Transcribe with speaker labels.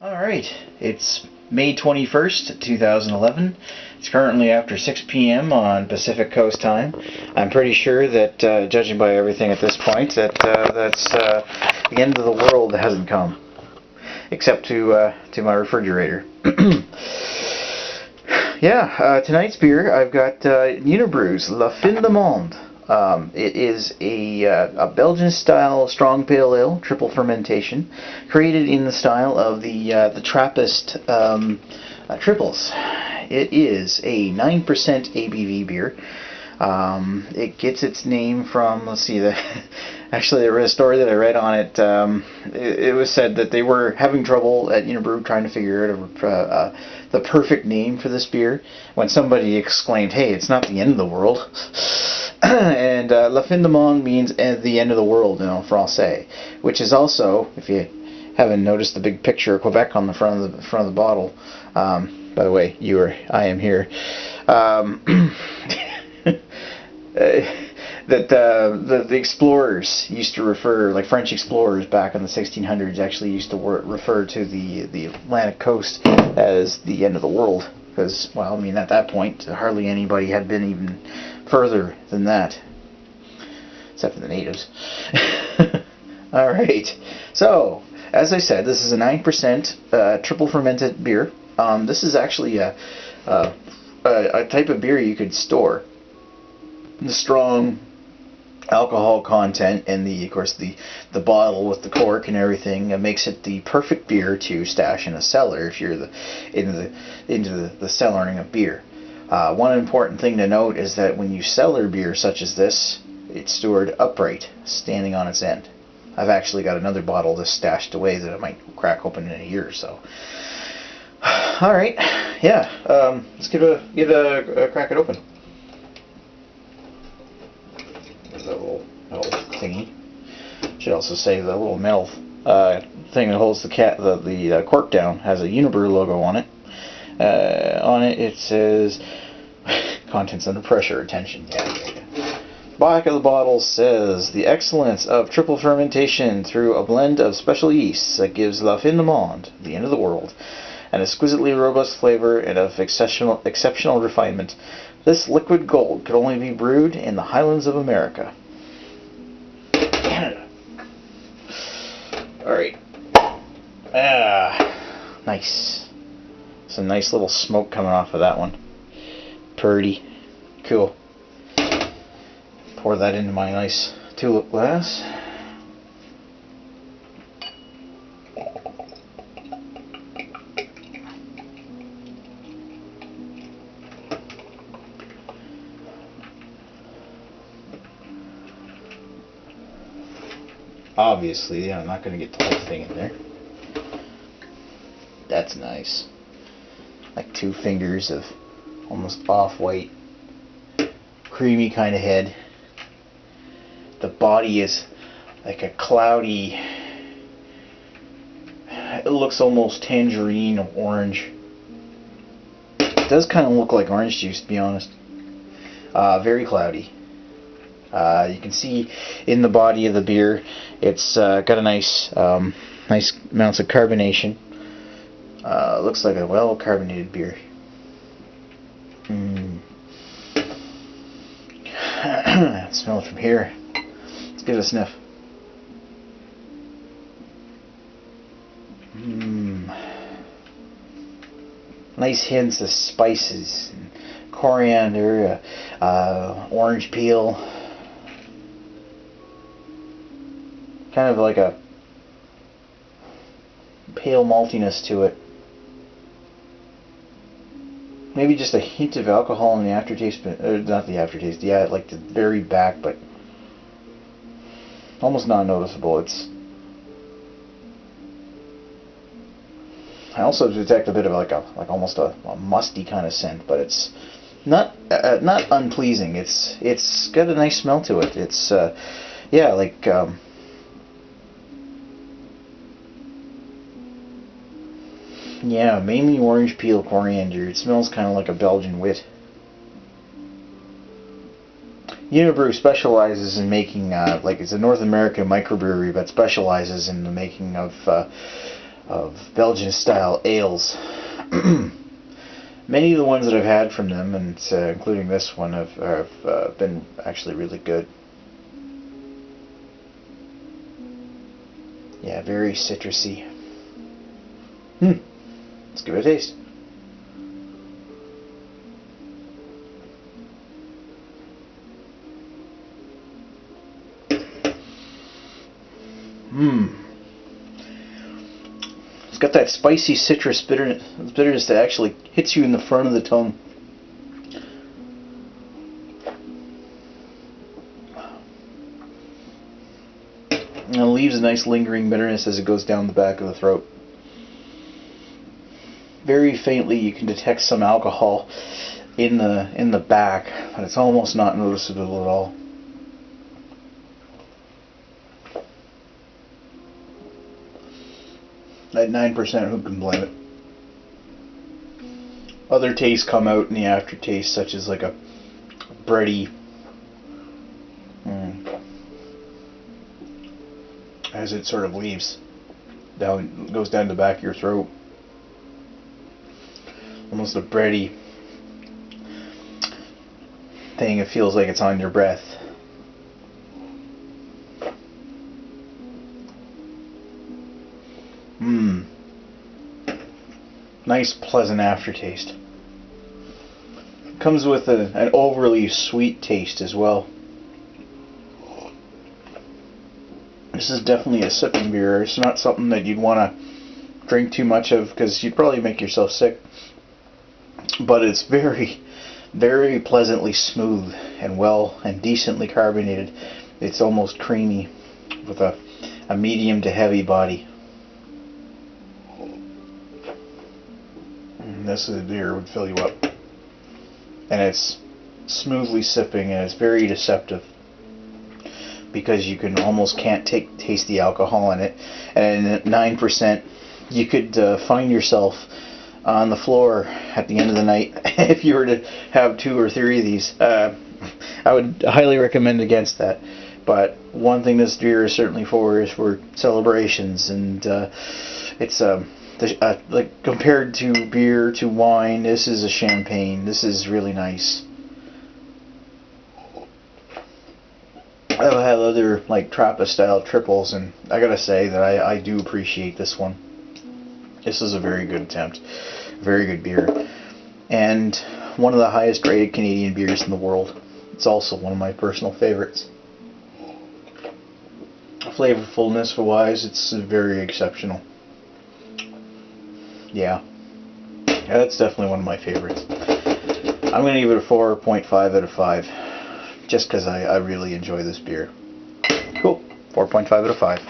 Speaker 1: Alright, it's May 21st, 2011. It's currently after 6 p.m. on Pacific Coast time. I'm pretty sure that, judging by everything at this point, that's the end of the world hasn't come. Except to my refrigerator. Yeah, tonight's beer, I've got Unibroue's La Fin du Monde. It is a Belgian-style strong pale ale, triple fermentation, created in the style of the Trappist triples. It is a 9% ABV beer. It gets its name from, let's see, actually there was a story that I read on it. It was said that they were having trouble at Unibroue trying to figure out the perfect name for this beer when somebody exclaimed, "Hey, it's not the end of the world." And La Fin du Monde means the end of the world in Francais, which is also, if you haven't noticed the big picture of Quebec on the front of the bottle. By the way, I am here. That the explorers used to refer, like French explorers back in the 1600s, actually used to refer to the Atlantic coast as the end of the world, because, well, I mean, at that point, hardly anybody had been even further than that, except for the natives. All right, so as I said, this is a 9% triple fermented beer. This is actually a type of beer you could store. The strong alcohol content and of course the bottle with the cork and everything makes it the perfect beer to stash in a cellar if you're into the cellaring of beer. One important thing to note is that when you cellar beer such as this, it's stored upright, standing on its end. I've actually got another bottle of this stashed away that I might crack open in a year or so. All right, yeah, let's give a crack it open. The little thingy. Should also say the little metal thing that holds the cork down has a Unibroue logo on it. On it, it says contents under pressure. Attention. Yeah. Back of the bottle says the excellence of triple fermentation through a blend of special yeasts that gives La Fin du Monde, the end of the world, an exquisitely robust flavor and of exceptional refinement. This liquid gold could only be brewed in the Highlands of America. Canada. Alright. Nice. Some nice little smoke coming off of that one. Purdy. Cool. Pour that into my nice tulip glass. Obviously, I'm not going to get the whole thing in there. That's nice. Like 2 fingers of almost off-white, creamy kind of head. The body is like a cloudy, it looks almost tangerine or orange. It does kind of look like orange juice, to be honest. Very cloudy. You can see in the body of the beer, it's got a nice amounts of carbonation. Looks like a well-carbonated beer. Smell it from here. Let's give it a sniff. Nice hints of spices, and coriander, orange peel. Kind of like a pale maltiness to it. Maybe just a hint of alcohol in the aftertaste, but not the aftertaste. Yeah, like the very back, but almost not noticeable. I also detect a bit of like almost a musty kind of scent, but it's not unpleasing. It's got a nice smell to it. It's yeah, like. Yeah, mainly orange peel, coriander. It smells kind of like a Belgian wit. Unibroue specializes in making, like, it's a North American microbrewery, but specializes in the making of of Belgian-style ales. Many of the ones that I've had from them, and including this one, have been actually really good. Yeah, very citrusy. Let's give it a taste. It's got that spicy citrus bitterness that actually hits you in the front of the tongue. And it leaves a nice lingering bitterness as it goes down the back of the throat. Very faintly you can detect some alcohol in the back, but it's almost not noticeable at all. At 9%, who can blame it? Other tastes come out in the aftertaste, such as like a bready, as it sort of leaves down, goes down the back of your throat. Almost a bready thing. It feels like it's on your breath. Nice, pleasant aftertaste. Comes with an overly sweet taste as well. This is definitely a sipping beer. It's not something that you'd want to drink too much of because you'd probably make yourself sick. But it's very, very pleasantly smooth and well and decently carbonated. It's almost creamy with a medium to heavy body. This beer would fill you up. And it's smoothly sipping, and it's very deceptive because you can almost can't taste the alcohol in it. And at 9%, you could find yourself on the floor at the end of the night if you were to have 2 or 3 of these. I would highly recommend against that. But one thing this beer is certainly for is for celebrations, and it's like compared to beer, to wine, this is a champagne. This is really nice. I've had other like Trappa-style triples, and I gotta say that I do appreciate this one. This is a very good attempt. Very good beer. And one of the highest rated Canadian beers in the world. It's also one of my personal favorites. Flavorfulness wise, it's very exceptional. Yeah, that's definitely one of my favorites. I'm going to give it a 4.5 out of 5, just because I really enjoy this beer. Cool, 4.5 out of 5.